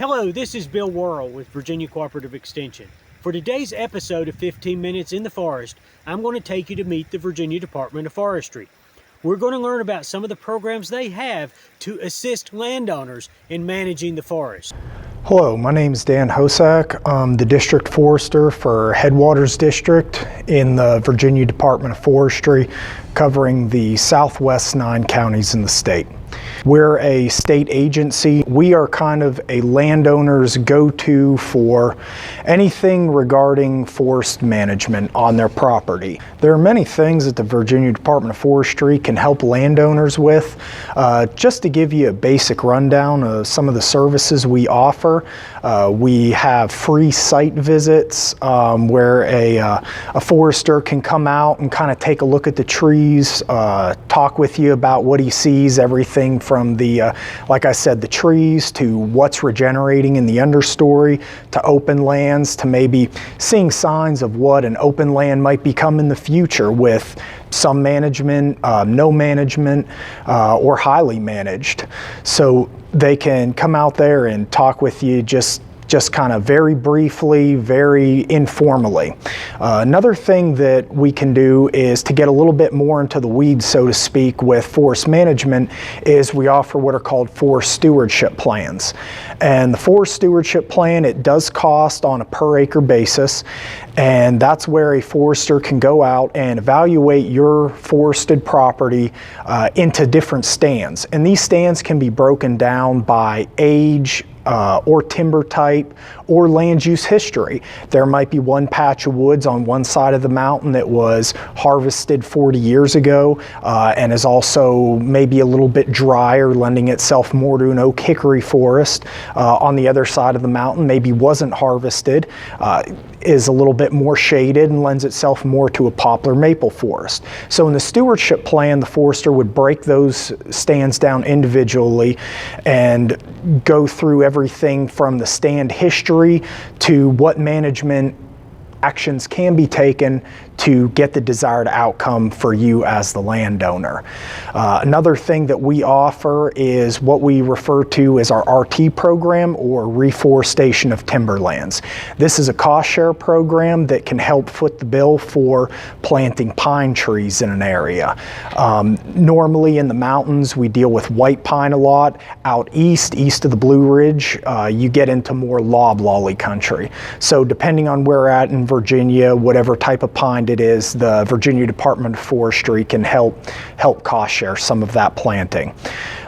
Hello, this is Bill Worrell with Virginia Cooperative Extension. For today's episode of 15 Minutes in the Forest, I'm going to take you to meet the Virginia Department of Forestry. We're going to learn about some of the programs they have to assist landowners in managing the forest. Hello, my name is Dan Hosak. I'm the District Forester for Headwaters District in the Virginia Department of Forestry, covering the southwest 9 counties in the state. We're a state agency. We are kind of a landowner's go-to for anything regarding forest management on their property. There are many things that the Virginia Department of Forestry can help landowners with. Just to give you a basic rundown of some of the services we offer, we have free site visits where a forester can come out and kind of take a look at the trees, talk with you about what he sees, everything from the, like I said, the trees to what's regenerating in the understory, to open lands, to maybe seeing signs of what an open land might become in the future with some management, no management, or highly managed. So they can come out there and talk with you just kind of very briefly, very informally. Another thing that we can do is to get a little bit more into the weeds, so to speak, with forest management is we offer what are called forest stewardship plans. And the forest stewardship plan, it does cost on a per acre basis, and that's where a forester can go out and evaluate your forested property into different stands. And these stands can be broken down by age, or timber type, or land use history. There might be one patch of woods on one side of the mountain that was harvested 40 years ago and is also maybe a little bit drier, lending itself more to an oak hickory forest. On the other side of the mountain, maybe wasn't harvested, is a little bit more shaded and lends itself more to a poplar maple forest. So in the stewardship plan, the forester would break those stands down individually and go through everything from the stand history to what management actions can be taken to get the desired outcome for you as the landowner. Another thing that we offer is what we refer to as our RT program, or reforestation of timberlands. This is a cost share program that can help foot the bill for planting pine trees in an area. Normally in the mountains we deal with white pine a lot. Out east of the Blue Ridge, you get into more loblolly country. So depending on where we're at in Virginia, whatever type of pine it is, the Virginia Department of Forestry can help cost share some of that planting.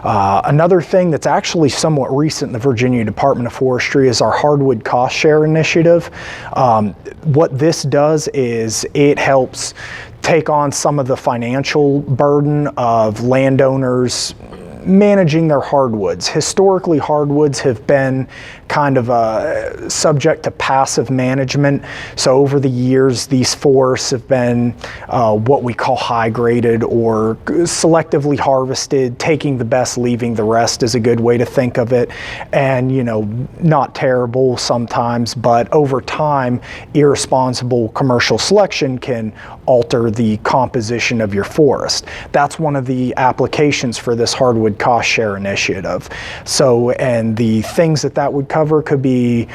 Another thing that's actually somewhat recent in the Virginia Department of Forestry is our hardwood cost share initiative. What this does is it helps take on some of the financial burden of landowners managing their hardwoods. Historically, hardwoods have been kind of subject to passive management. So over the years, these forests have been what we call high graded or selectively harvested, taking the best, leaving the rest is a good way to think of it. And, you know, not terrible sometimes, but over time, irresponsible commercial selection can alter the composition of your forest. That's one of the applications for this hardwood cost share initiative. So, and the things that would cover could be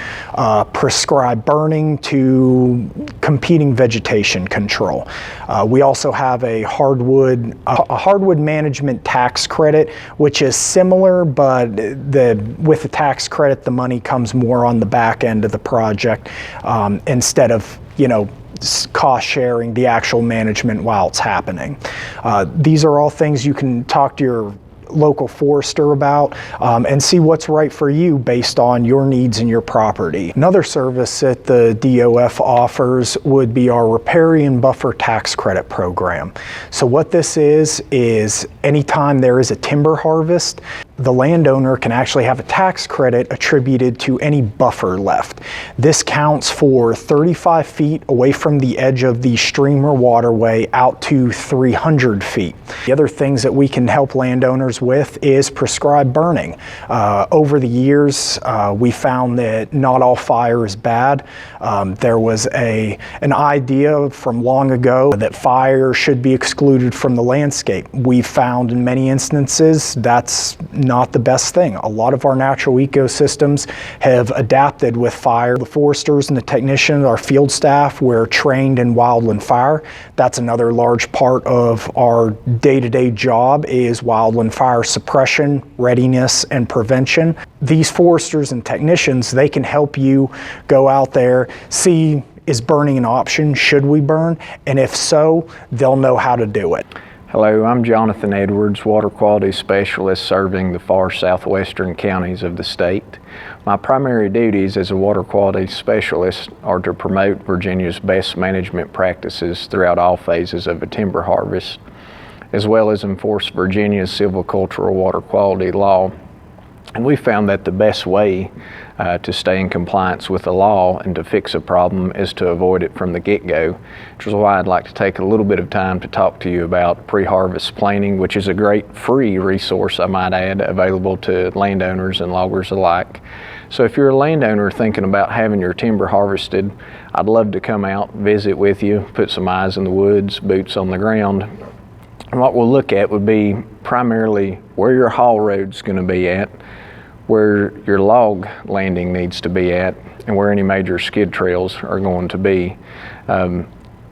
prescribed burning to competing vegetation control. We also have a hardwood management tax credit, which is similar, but with the tax credit, the money comes more on the back end of the project instead of, you know, cost sharing the actual management while it's happening. These are all things you can talk to your local forester about and see what's right for you based on your needs and your property. Another service that the DOF offers would be our riparian buffer tax credit program. So what this is anytime there is a timber harvest, the landowner can actually have a tax credit attributed to any buffer left. This counts for 35 feet away from the edge of the stream or waterway out to 300 feet. The other things that we can help landowners with is prescribed burning. Over the years, we found that not all fire is bad. There was an idea from long ago that fire should be excluded from the landscape. We've found in many instances that's not the best thing. A lot of our natural ecosystems have adapted with fire. The foresters and the technicians, our field staff, we're trained in wildland fire. That's another large part of our day-to-day job is wildland fire suppression, readiness, and prevention. These foresters and technicians, they can help you go out there, see, is burning an option? Should we burn? And if so, they'll know how to do it. Hello, I'm Jonathan Edwards, Water Quality Specialist serving the far southwestern counties of the state. My primary duties as a Water Quality Specialist are to promote Virginia's best management practices throughout all phases of a timber harvest, as well as enforce Virginia's silvicultural water quality law. And we found that the best way to stay in compliance with the law and to fix a problem is to avoid it from the get-go, which is why I'd like to take a little bit of time to talk to you about pre-harvest planning, which is a great free resource, I might add, available to landowners and loggers alike. So if you're a landowner thinking about having your timber harvested, I'd love to come out, visit with you, put some eyes in the woods, boots on the ground. And what we'll look at would be primarily where your haul road's going to be at, where your log landing needs to be at, and where any major skid trails are going to be.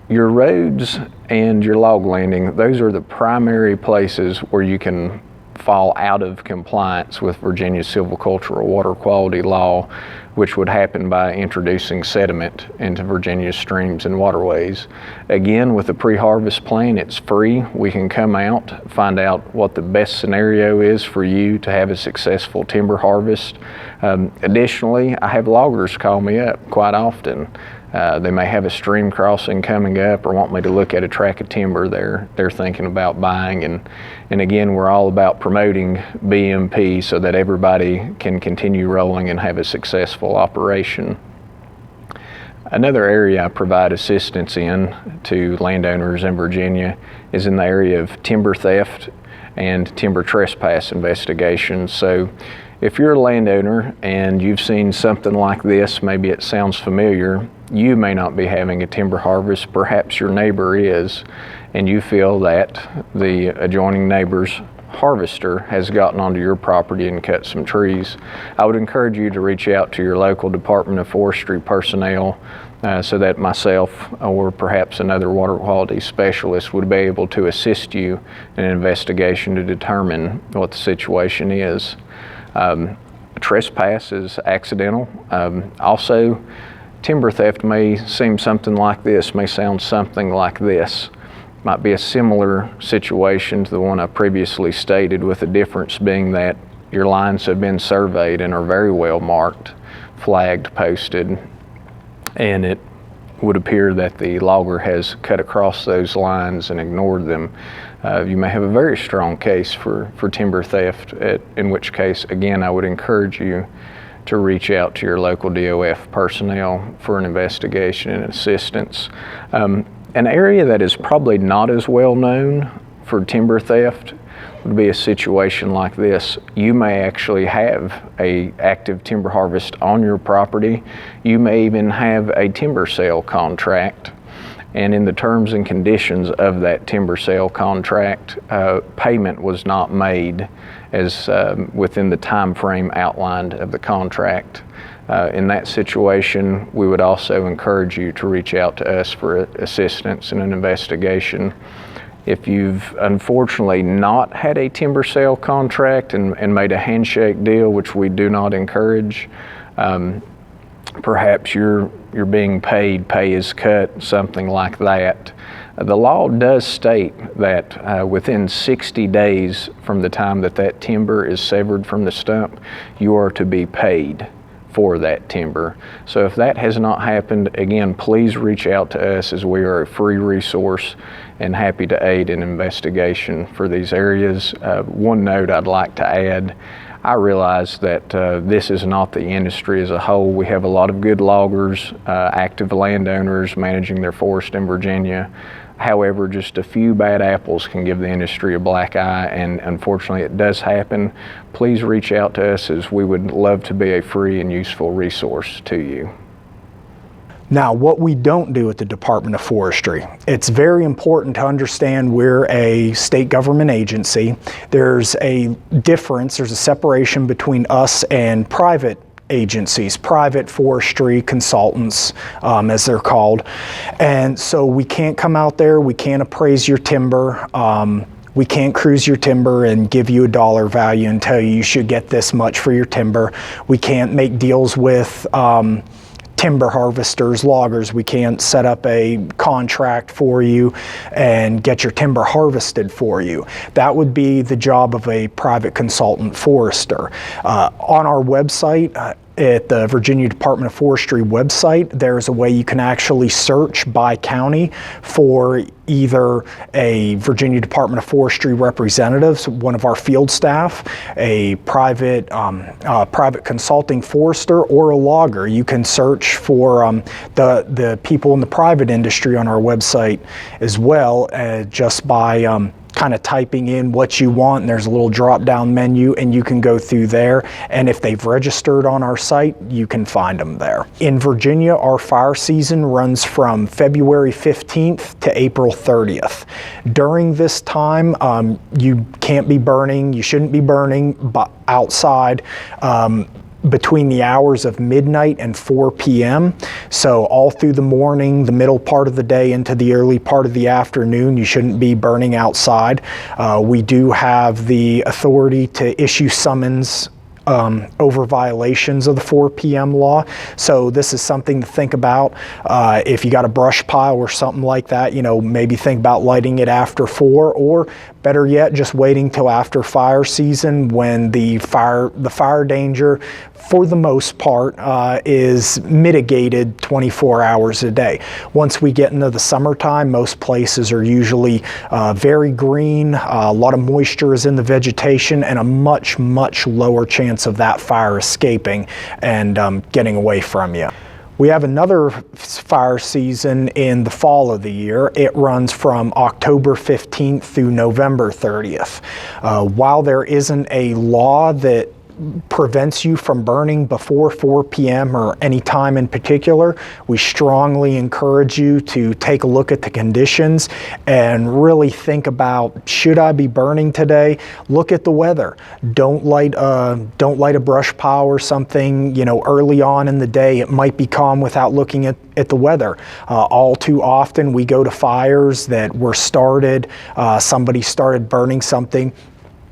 Your roads and your log landing, those are the primary places where you can fall out of compliance with Virginia's silvicultural water quality law, which would happen by introducing sediment into Virginia's streams and waterways. Again, with the pre-harvest plan, it's free. We can come out, find out what the best scenario is for you to have a successful timber harvest. Additionally, I have loggers call me up quite often. They may have a stream crossing coming up or want me to look at a tract of timber they're thinking about buying. And again, we're all about promoting BMP so that everybody can continue rolling and have a successful operation. Another area I provide assistance in to landowners in Virginia is in the area of timber theft and timber trespass investigations. So if you're a landowner and you've seen something like this, maybe it sounds familiar, you may not be having a timber harvest, perhaps your neighbor is, and you feel that the adjoining neighbor's harvester has gotten onto your property and cut some trees, I would encourage you to reach out to your local Department of Forestry personnel so that myself or perhaps another water quality specialist would be able to assist you in an investigation to determine what the situation is. Trespass is accidental. Also, timber theft may seem something like this, may sound something like this. Might be a similar situation to the one I previously stated, with the difference being that your lines have been surveyed and are very well marked, flagged, posted, and it would appear that the logger has cut across those lines and ignored them. You may have a very strong case for timber theft, in which case, again, I would encourage you to reach out to your local DOF personnel for an investigation and assistance. An area that is probably not as well known for timber theft would be a situation like this. You may actually have an active timber harvest on your property. You may even have a timber sale contract. And in the terms and conditions of that timber sale contract, payment was not made as within the time frame outlined of the contract. In that situation, we would also encourage you to reach out to us for assistance in an investigation. If you've unfortunately not had a timber sale contract and made a handshake deal, which we do not encourage, perhaps you're being paid, pay is cut, something like that. The law does state that within 60 days from the time that timber is severed from the stump, you are to be paid for that timber. So if that has not happened, again, please reach out to us, as we are a free resource and happy to aid in investigation for these areas. One note I'd like to add, I realize that this is not the industry as a whole. We have a lot of good loggers, active landowners managing their forest in Virginia. However, just a few bad apples can give the industry a black eye, and unfortunately it does happen. Please reach out to us, as we would love to be a free and useful resource to you. Now, what we don't do at the Department of Forestry, it's very important to understand we're a state government agency. There's a difference, there's a separation between us and private agencies, private forestry consultants, as they're called. And so we can't come out there, we can't appraise your timber, we can't cruise your timber and give you a dollar value and tell you should get this much for your timber. We can't make deals with timber harvesters, loggers. We can't set up a contract for you and get your timber harvested for you. That would be the job of a private consultant forester. On our website, at the Virginia Department of Forestry website, there's a way you can actually search by county for either a Virginia Department of Forestry representative, one of our field staff, a private consulting forester, or a logger. You can search for the people in the private industry on our website as well, just by kind of typing in what you want, and there's a little drop-down menu, and you can go through there, and if they've registered on our site, you can find them there. In Virginia, our fire season runs from February 15th to April 30th. During this time, you can't be burning, you shouldn't be burning outside between the hours of midnight and 4 p.m. So all through the morning, the middle part of the day into the early part of the afternoon, you shouldn't be burning outside. We do have the authority to issue summons over violations of the 4 p.m. law. So this is something to think about. If you got a brush pile or something like that, you know, maybe think about lighting it after 4, or better yet, just waiting till after fire season, when the fire danger, for the most part, is mitigated 24 hours a day. Once we get into the summertime, most places are usually very green, a lot of moisture is in the vegetation, and a much, much lower chance of that fire escaping and getting away from you. We have another fire season in the fall of the year. It runs from October 15th through November 30th. While there isn't a law that prevents you from burning before 4 p.m. or any time in particular, we strongly encourage you to take a look at the conditions and really think about, should I be burning today? Look at the weather. Don't light a brush pile or something, you know, early on in the day. It might be calm without looking at the weather. All too often we go to fires that were started, somebody started burning something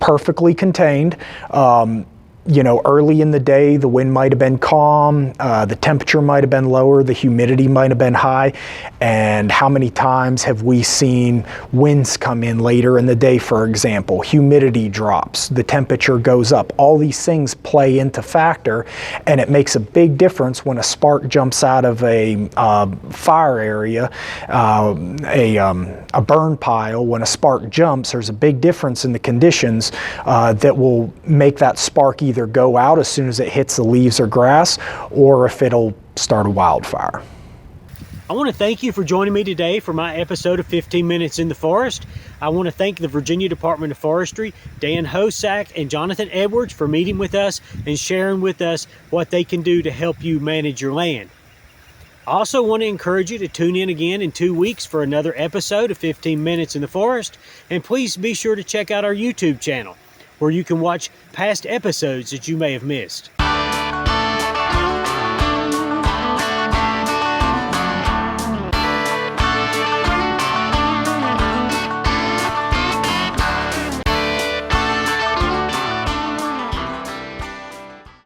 perfectly contained. You know, early in the day, the wind might have been calm, the temperature might have been lower, the humidity might have been high, and how many times have we seen winds come in later in the day, for example? Humidity drops, the temperature goes up. All these things play into factor, and it makes a big difference when a spark jumps out of a fire area, a burn pile. When a spark jumps, there's a big difference in the conditions that will make that spark either go out as soon as it hits the leaves or grass, or if it'll start a wildfire. I want to thank you for joining me today for my episode of 15 Minutes in the Forest. I want to thank the Virginia Department of Forestry, Dan Hosack and Jonathan Edwards, for meeting with us and sharing with us what they can do to help you manage your land. I also want to encourage you to tune in again in 2 weeks for another episode of 15 Minutes in the Forest, and please be sure to check out our YouTube channel, where you can watch past episodes that you may have missed.